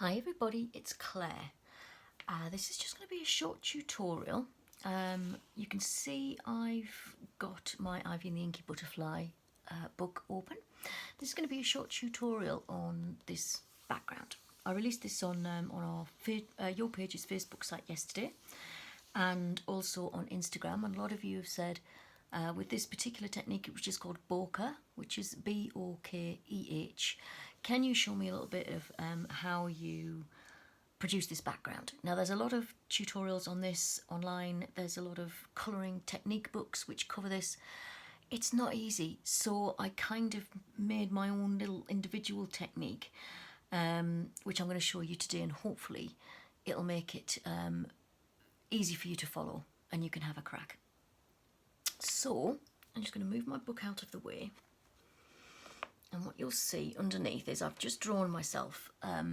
Hi everybody, it's Claire. This is just going to be a short tutorial. You can see I've got my Ivy and the Inky Butterfly book open. This is going to be a short tutorial on this background. I released this on our Your Page's Facebook site yesterday and also on Instagram, and a lot of you have said with this particular technique, which is called Bokeh, which is B-O-K-E-H, can you show me a little bit of how you produce this background? Now there's a lot of tutorials on this online, there's a lot of colouring technique books which cover this. It's not easy, so I kind of made my own little individual technique, which I'm going to show you today, and hopefully it'll make it easy for you to follow and you can have a crack. So I'm just going to move my book out of the way, and what you'll see underneath is I've just drawn myself a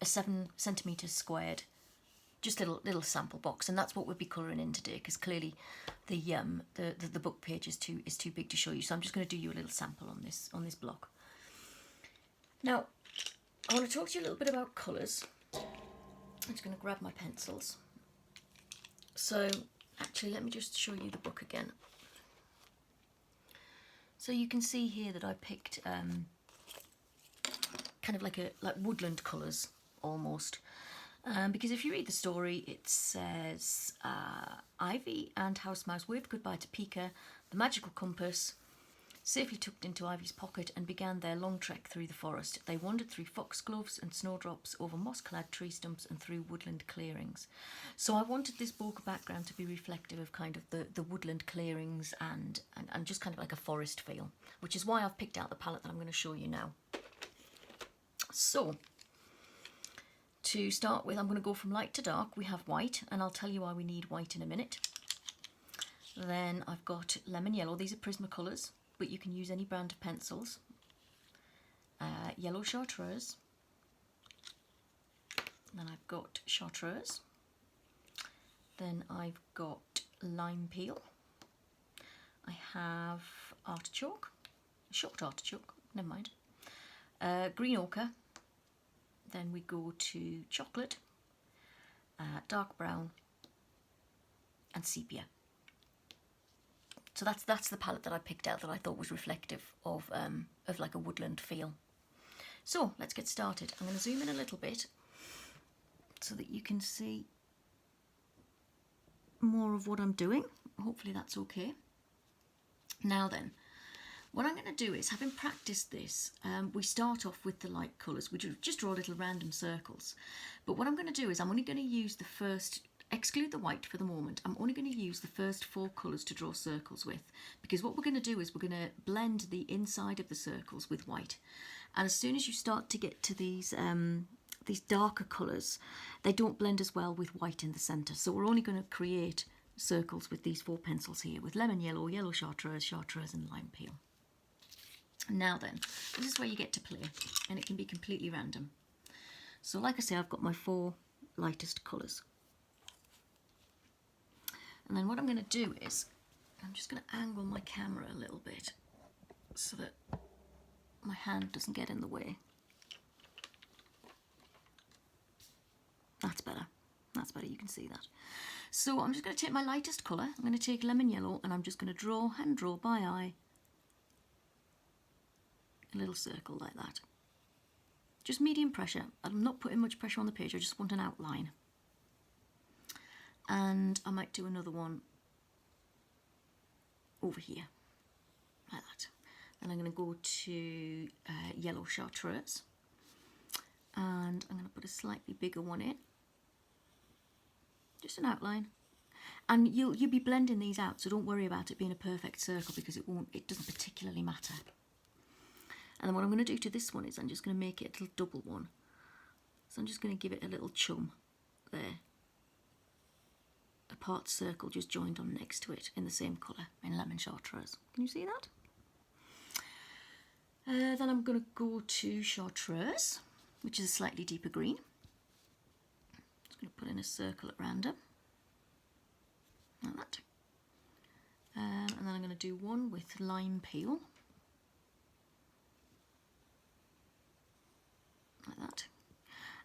7 centimetre squared, just little sample box, and that's what we'll be colouring in today, because clearly the book page is too big to show you. So I'm just going to do you a little sample on this block. Now I want to talk to you a little bit about colours. I'm just going to grab my pencils. So actually, let me just show you the book again. So you can see here that I picked kind of like woodland colours almost, because if you read the story, it says Ivy and House Mouse waved goodbye to Pika, the magical compass, safely tucked into Ivy's pocket, and began their long trek through the forest. They wandered through foxgloves and snowdrops, over moss-clad tree stumps and through woodland clearings. So I wanted this Bokeh background to be reflective of kind of the woodland clearings and just kind of like a forest feel, which is why I've picked out the palette that I'm going to show you now. So to start with, I'm going to go from light to dark. We have white, and I'll tell you why we need white in a minute. Then I've got lemon yellow. These are Prismacolours, but you can use any brand of pencils. Yellow chartreuse. Then I've got chartreuse. Then I've got lime peel. I have artichoke, short artichoke, never mind. Green ochre. Then we go to chocolate, dark brown, and sepia. So that's the palette that I picked out that I thought was reflective of like a woodland feel. So let's get started. I'm going to zoom in a little bit so that you can see more of what I'm doing. Hopefully that's okay. Now then, what I'm going to do is, having practiced this, we start off with the light colours. We just draw little random circles. But what I'm going to do is I'm only going to use the first, exclude the white for the moment, I'm only going to use the first 4 colours to draw circles with, because what we're going to do is we're going to blend the inside of the circles with white. And as soon as you start to get to these darker colours, they don't blend as well with white in the centre. So we're only going to create circles with these 4 pencils here, with lemon yellow, yellow chartreuse, chartreuse and lime peel. Now then, this is where you get to play, and it can be completely random. So like I say, I've got my 4 lightest colours. And then what I'm going to do is, I'm just going to angle my camera a little bit so that my hand doesn't get in the way. That's better. That's better, you can see that. So I'm just going to take my lightest colour, I'm going to take lemon yellow, and I'm just going to hand draw by eye a little circle like that. Just medium pressure. I'm not putting much pressure on the page, I just want an outline. And I might do another one over here, like that. Then I'm going to go to yellow chartreuse, and I'm going to put a slightly bigger one in, just an outline. And you'll be blending these out, so don't worry about it being a perfect circle, because it doesn't particularly matter. And then what I'm going to do to this one is I'm just going to make it a little double one. So I'm just going to give it a little chum there. A part circle just joined on next to it in the same colour, in lemon chartreuse. Can you see that? Then I'm going to go to chartreuse, which is a slightly deeper green. Just going to put in a circle at random, like that. And then I'm going to do one with lime peel, like that.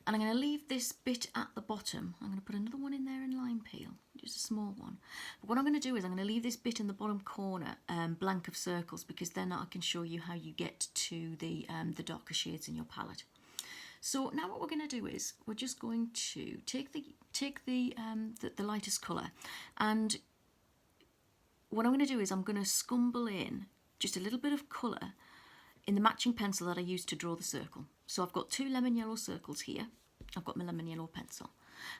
And I'm going to leave this bit at the bottom. I'm going to put another one in there in lime peel, just a small one. But what I'm going to do is I'm going to leave this bit in the bottom corner blank of circles, because then I can show you how you get to the darker shades in your palette. So now what we're going to do is we're just going to take the lightest colour, and what I'm going to do is I'm going to scumble in just a little bit of colour in the matching pencil that I used to draw the circle. So I've got 2 lemon yellow circles here. I've got my lemon yellow pencil.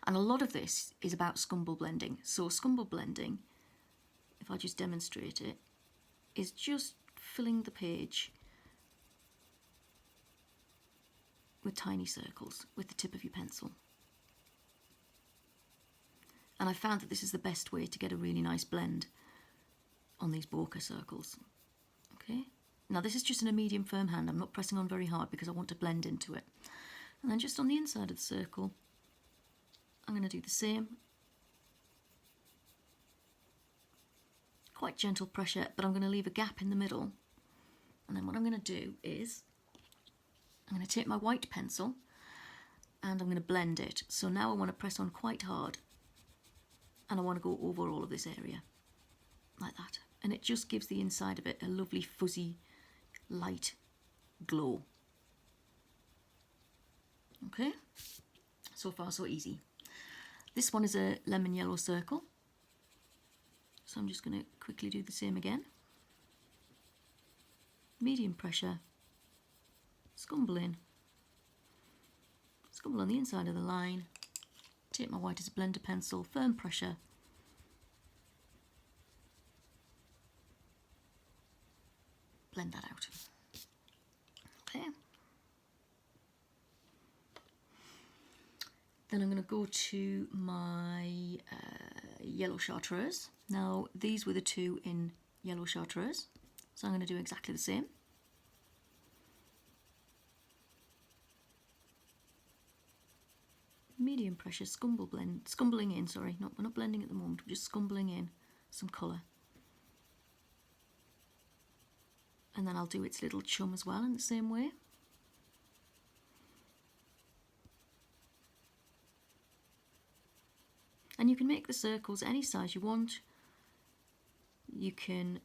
And a lot of this is about scumble blending. So scumble blending, if I just demonstrate it, is just filling the page with tiny circles with the tip of your pencil. And I found that this is the best way to get a really nice blend on these bokeh circles. Okay. Now this is just in a medium firm hand. I'm not pressing on very hard because I want to blend into it. And then just on the inside of the circle, I'm going to do the same. Quite gentle pressure, but I'm going to leave a gap in the middle. And then what I'm going to do is I'm going to take my white pencil and I'm going to blend it. So now I want to press on quite hard, and I want to go over all of this area like that. And it just gives the inside of it a lovely fuzzy light glow. Okay, so far so easy. This one is a lemon yellow circle, so I'm just going to quickly do the same again. Medium pressure, scumble in, scumble on the inside of the line, take my white as a blender pencil, firm pressure, blend that out. Okay. Then I'm going to go to my yellow chartreuse. Now these were the 2 in yellow chartreuse, so I'm going to do exactly the same. Medium pressure, scumbling in, sorry, we're not blending at the moment, we're just scumbling in some colour. And then I'll do its little chum as well in the same way. And you can make the circles any size you want. You can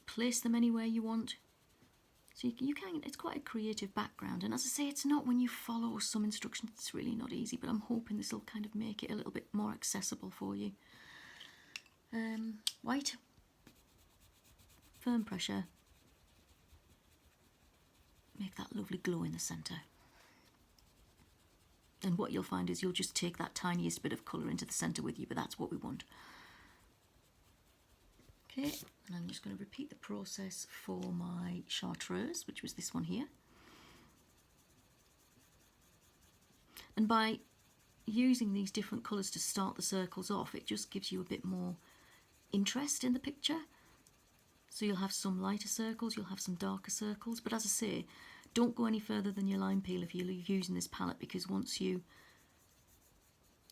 place them anywhere you want. So you can, it's quite a creative background. And as I say, it's not, when you follow some instructions, it's really not easy, but I'm hoping this will kind of make it a little bit more accessible for you. White. Firm pressure, make that lovely glow in the centre. And what you'll find is you'll just take that tiniest bit of colour into the centre with you, but that's what we want. Okay, and I'm just going to repeat the process for my chartreuse, which was this one here. And by using these different colours to start the circles off, it just gives you a bit more interest in the picture. So you'll have some lighter circles, you'll have some darker circles, but as I say, don't go any further than your lime peel if you're using this palette, because once you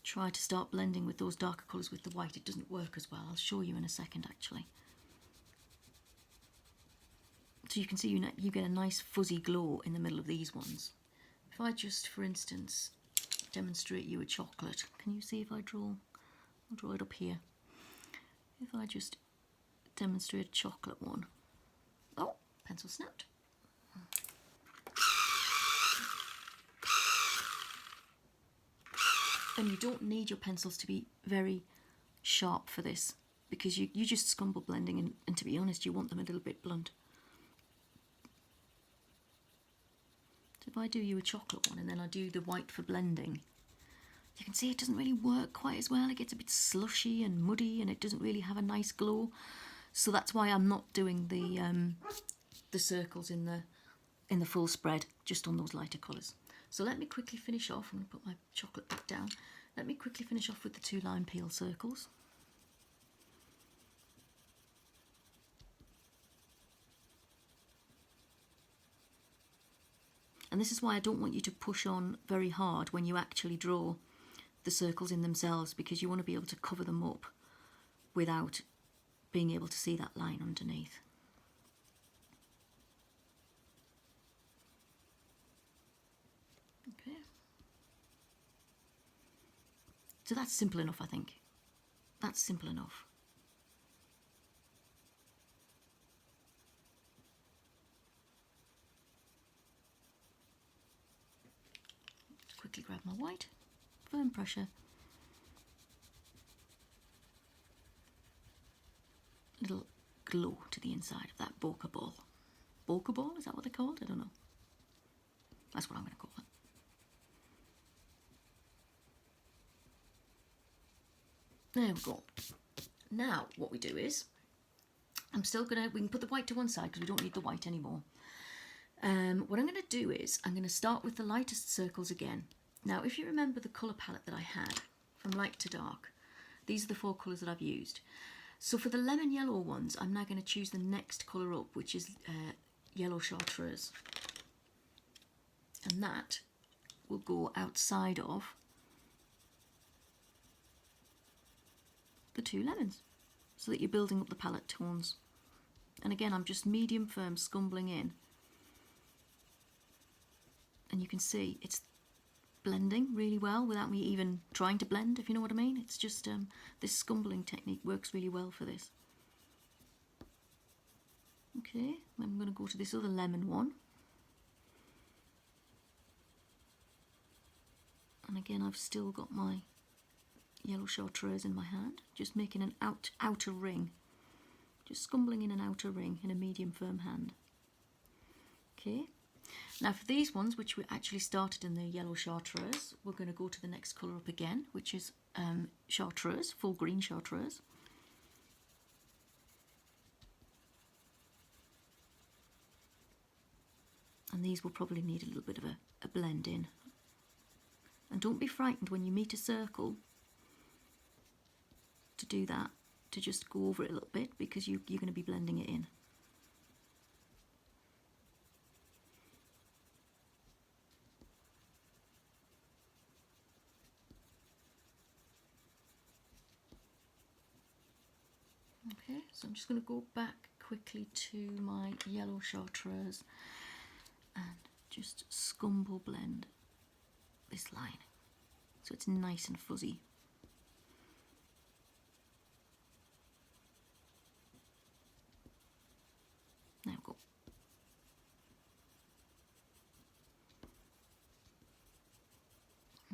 try to start blending with those darker colours with the white, it doesn't work as well. I'll show you in a second actually. So you can see you get a nice fuzzy glow in the middle of these ones. If I just, for instance, demonstrate you a chocolate, can you see if I draw? I'll draw it up here. If I just demonstrate a chocolate one. Oh, pencil snapped. And you don't need your pencils to be very sharp for this, because you just scumble blending, and to be honest, you want them a little bit blunt. So if I do you a chocolate one and then I do the white for blending, you can see it doesn't really work quite as well. It gets a bit slushy and muddy and it doesn't really have a nice glow. So that's why I'm not doing the circles in the full spread, just on those lighter colours. So let me quickly finish off. I'm going to put my chocolate back down. Let me quickly finish off with the 2 lime peel circles. And this is why I don't want you to push on very hard when you actually draw the circles in themselves, because you want to be able to cover them up without being able to see that line underneath. Okay, So that's simple enough, I think. That's simple enough. Just quickly grab my white, firm pressure. Little glow to the inside of that bokeh ball. Bokeh ball, is that what they're called? I don't know. That's what I'm going to call it. There we go. Now what we do is, we can put the white to one side because we don't need the white anymore. What I'm going to do is, I'm going to start with the lightest circles again. Now if you remember the colour palette that I had, from light to dark, these are the 4 colours that I've used. So for the lemon yellow ones, I'm now going to choose the next colour up, which is yellow chartreuse. And that will go outside of the 2 lemons, so that you're building up the palette tones. And again, I'm just medium firm scumbling in. And you can see it's blending really well without me even trying to blend, if you know what I mean. It's just, this scumbling technique works really well for this. Okay, then I'm going to go to this other lemon one. And again, I've still got my yellow chartreuse in my hand, just making an outer ring. Just scumbling in an outer ring in a medium firm hand. Okay. Now for these ones, which we actually started in the yellow chartreuse, we're going to go to the next colour up again, which is chartreuse, full green chartreuse. And these will probably need a little bit of a blend in. And don't be frightened when you meet a circle to do that, to just go over it a little bit, because you're going to be blending it in. Okay, so I'm just going to go back quickly to my yellow chartreuse and just scumble blend this line so it's nice and fuzzy. There we go.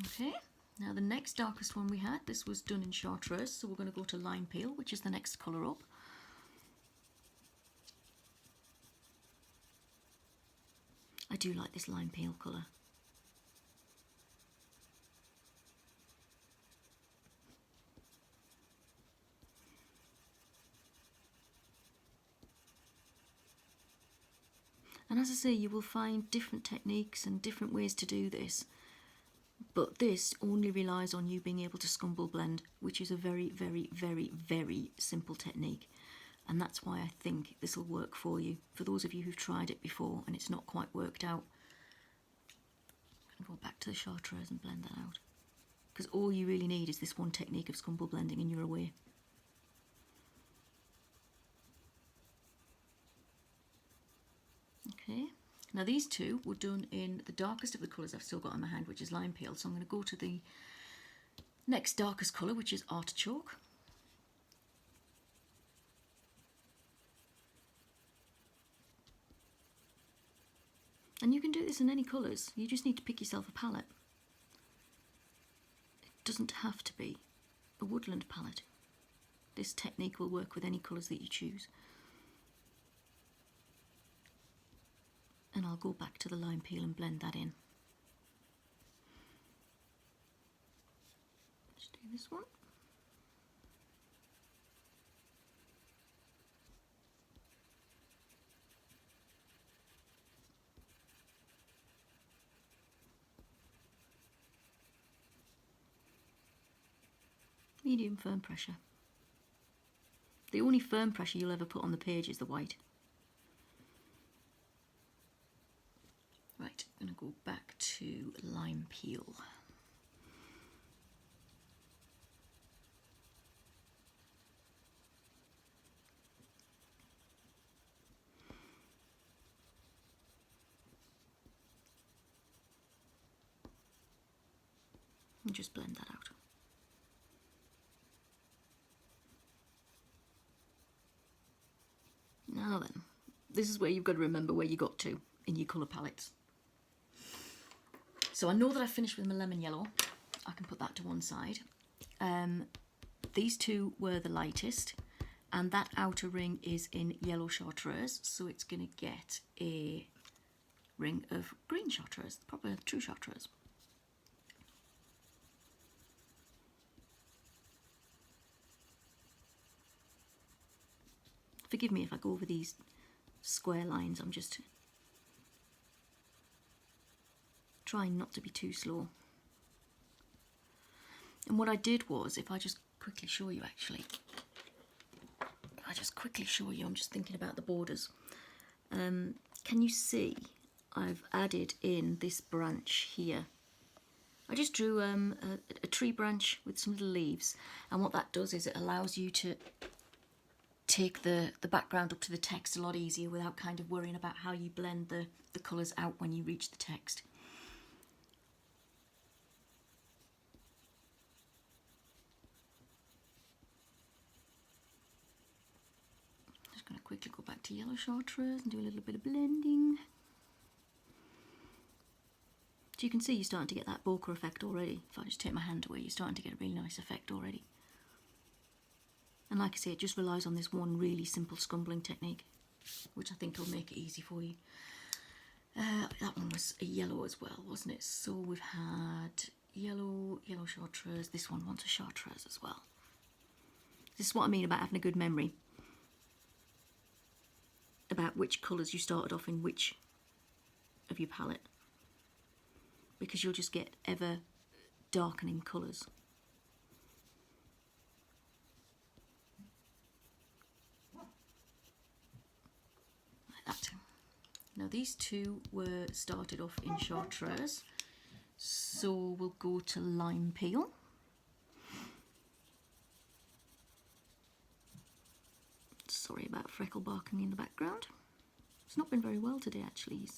Okay, now the next darkest one we had, this was done in chartreuse, so we're going to go to lime peel, which is the next colour up. I do like this lime peel colour. And as I say, you will find different techniques and different ways to do this. But this only relies on you being able to scumble blend, which is a very, very, very, very simple technique. And that's why I think this will work for you. For those of you who've tried it before and it's not quite worked out, go back to the chartreuse and blend that out. Because all you really need is this one technique of scumble blending and you're away. Okay, now these two were done in the darkest of the colours I've still got in my hand, which is lime peel. So I'm going to go to the next darkest colour, which is artichoke. And you can do this in any colours, you just need to pick yourself a palette. It doesn't have to be a woodland palette. This technique will work with any colours that you choose. And I'll go back to the lime peel and blend that in. Let's do this one. Medium firm pressure. The only firm pressure you'll ever put on the page is the white. Right, I'm going to go back to lime peel. And just blend that out. this is where you've got to remember where you got to in your colour palettes. So I know that I've finished with my lemon yellow. I can put that to one side. These two were the lightest, and that outer ring is in yellow chartreuse, so it's going to get a ring of green chartreuse, probably a true chartreuse. Forgive me if I go over these square lines, I'm just trying not to be too slow. And what I did was, if I just quickly show you actually, I'm just thinking about the borders. Can you see I've added in this branch here? I just drew a tree branch with some little leaves, and what that does is it allows you to take the background up to the text a lot easier without kind of worrying about how you blend the colours out when you reach the text. Just going to quickly go back to yellow chartreuse and do a little bit of blending. So you can see you're starting to get that bokeh effect already. If I just take my hand away, you're starting to get a really nice effect already. And like I say, it just relies on this one really simple scumbling technique, which I think will make it easy for you. That one was a yellow as well, wasn't it? So we've had yellow chartreuse. This one wants a chartreuse as well. This is what I mean about having a good memory, about which colours you started off in which of your palette, because you'll just get ever darkening colours. Now these two were started off in chartreuse, so we'll go to lime peel. Sorry about Freckle barking in the background. It's not been very well today actually. He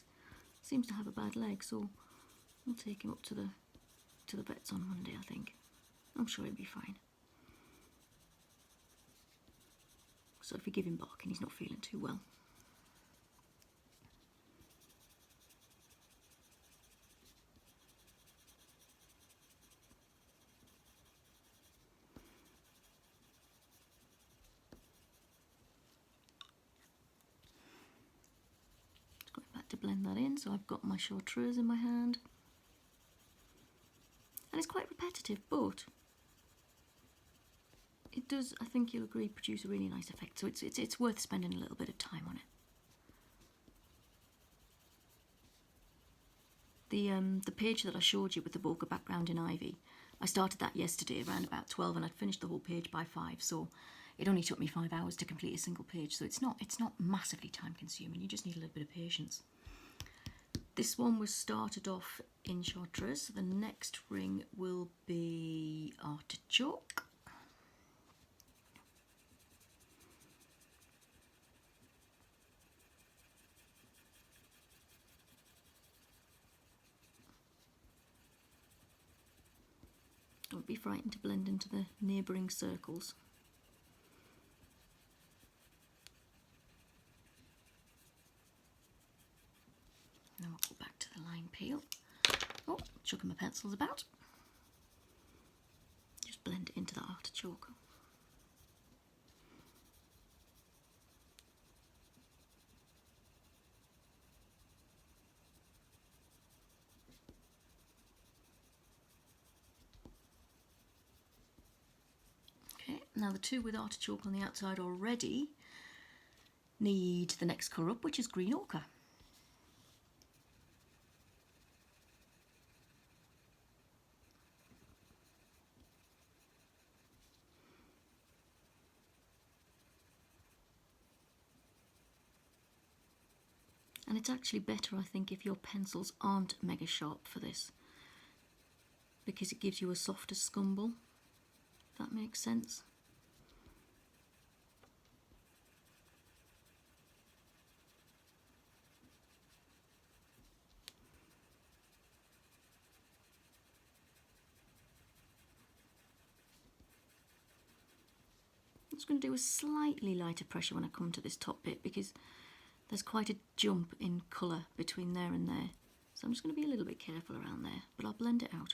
seems to have a bad leg, so we'll take him up to the vets on Monday, I think. I'm sure he'll be fine. So if we give him barking, he's not feeling too well. To blend that in, so I've got my chartreuse in my hand, and it's quite repetitive, but it does, I think you'll agree, produce a really nice effect. So it's worth spending a little bit of time on it. The page that I showed you with the bokeh background in ivy, I started that yesterday around about 12, and I'd finished the whole page by 5. So it only took me 5 hours to complete a single page. So it's not massively time consuming. You just need a little bit of patience. This one was started off in chartreuse, so the next ring will be artichoke. Don't be frightened to blend into the neighbouring circles. Now I'll go back to the lime peel. Oh, chucking my pencils about. Just blend it into the artichoke. Okay, now the two with artichoke on the outside already need the next colour up, which is green ochre. And it's actually better, I think, if your pencils aren't mega sharp for this, because it gives you a softer scumble, if that makes sense. I'm just going to do a slightly lighter pressure when I come to this top bit, because there's quite a jump in colour between there and there. So I'm just going to be a little bit careful around there, but I'll blend it out.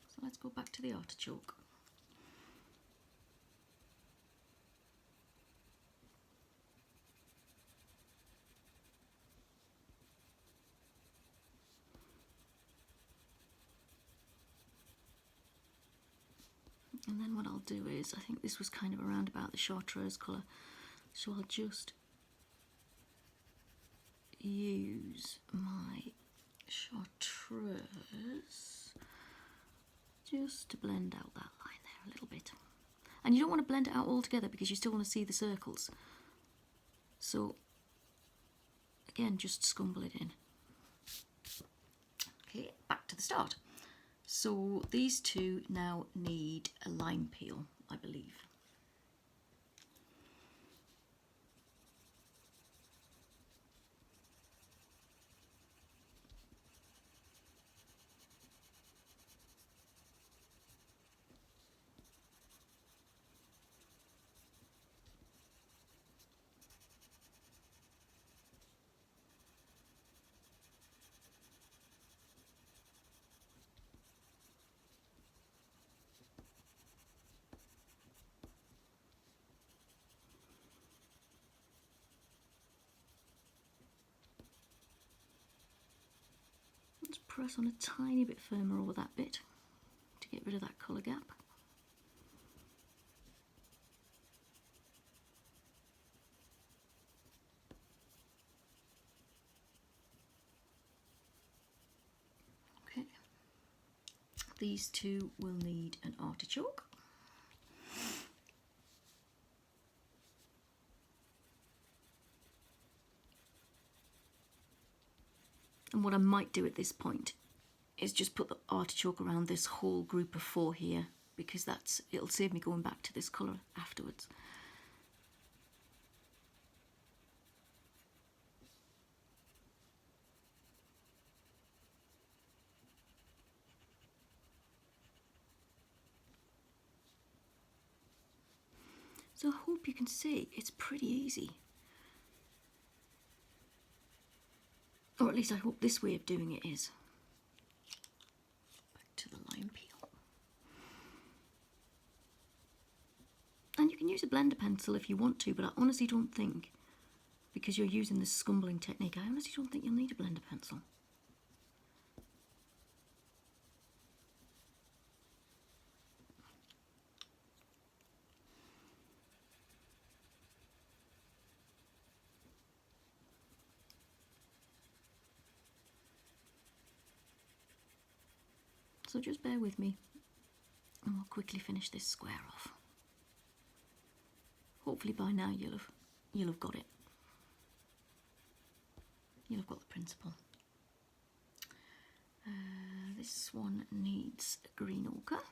So let's go back to the artichoke. And then what I'll do is, I think this was kind of around about the chartreuse colour, so I'll just use my chartreuse just to blend out that line there a little bit. And you don't want to blend it out all together because you still want to see the circles. So again, just scumble it in. Okay, back to the start. So these two now need a lime peel, I believe. Let's press on a tiny bit firmer over that bit to get rid of that colour gap. Okay, these two will need an artichoke. And what I might do at this point is just put the artichoke around this whole group of 4 here, because it'll save me going back to this colour afterwards. So I hope you can see it's pretty easy. Or at least I hope this way of doing it is. Back to the lime peel. And you can use a blender pencil if you want to, but I honestly don't think, because you're using this scumbling technique, I honestly don't think you'll need a blender pencil. So just bear with me and we'll quickly finish this square off. Hopefully by now you'll have got it. You'll have got the principle. This one needs a green ochre.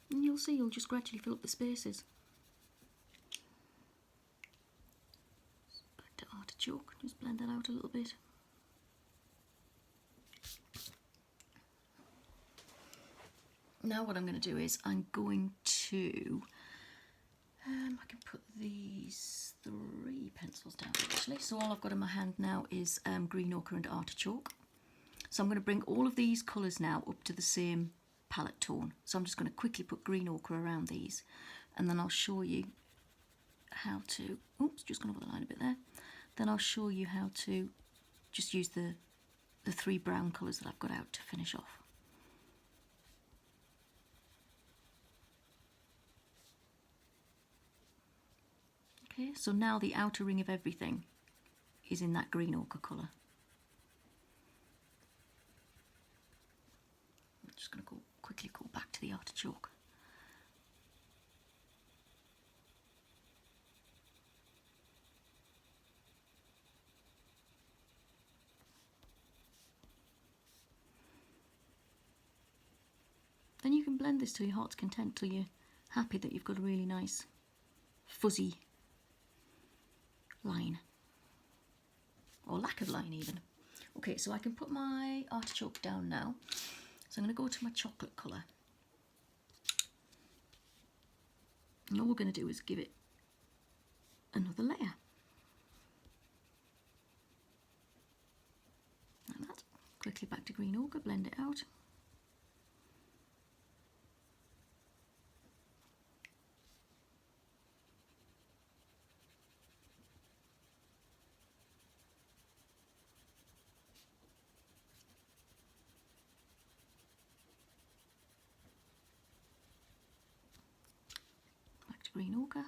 And you'll see you'll just gradually fill up the spaces. Back to artichoke, just blend that out a little bit. Now what I'm going to do is I'm going to, I can put these 3 pencils down actually. So all I've got in my hand now is green ochre and artichoke. So I'm going to bring all of these colours now up to the same palette tone. So I'm just going to quickly put green ochre around these, and then I'll show you how to, oops, just gone over the line a bit there. Then I'll show you how to just use the 3 brown colours that I've got out to finish off. Okay, so now the outer ring of everything is in that green ochre colour. I'm just going to quickly go back to the artichoke. Then you can blend this to your heart's content till you're happy that you've got a really nice fuzzy line, or lack of line even. Okay, so I can put my artichoke down now. So I'm going to go to my chocolate colour. And all we're going to do is give it another layer. Like that. Quickly back to green ochre, blend it out. Back to green ochre.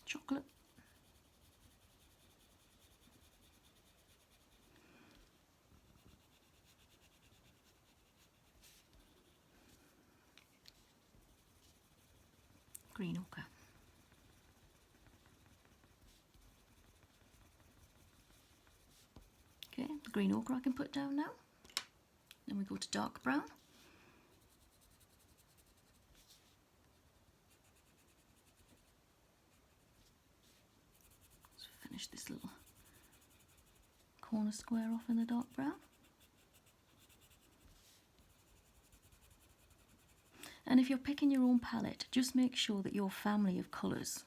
Chocolate. Green ochre. Okay, the green ochre I can put down now. Then we go to dark brown. Let's finish this little corner square off in the dark brown. And if you're picking your own palette, just make sure that your family of colours,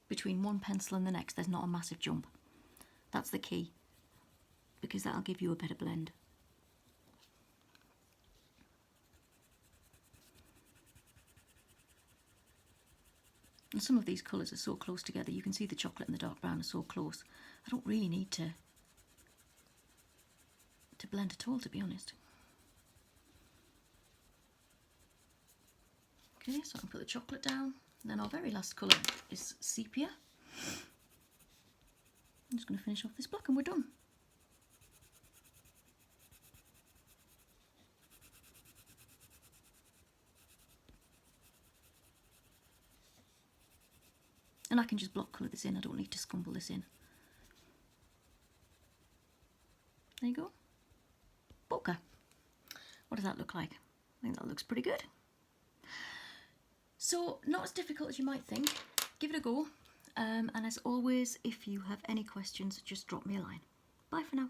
between one pencil and the next, there's not a massive jump. That's the key, because that'll give you a better blend. And some of these colours are so close together, you can see the chocolate and the dark brown are so close. I don't really need to blend at all, to be honest. Okay, so I can put the chocolate down. And then our very last colour is Sepia. I'm just going to finish off this block and we're done. And I can just block colour this in, I don't need to scumble this in. There you go. Bokeh. What does that look like? I think that looks pretty good. So, not as difficult as you might think. Give it a go. And as always, if you have any questions, just drop me a line. Bye for now.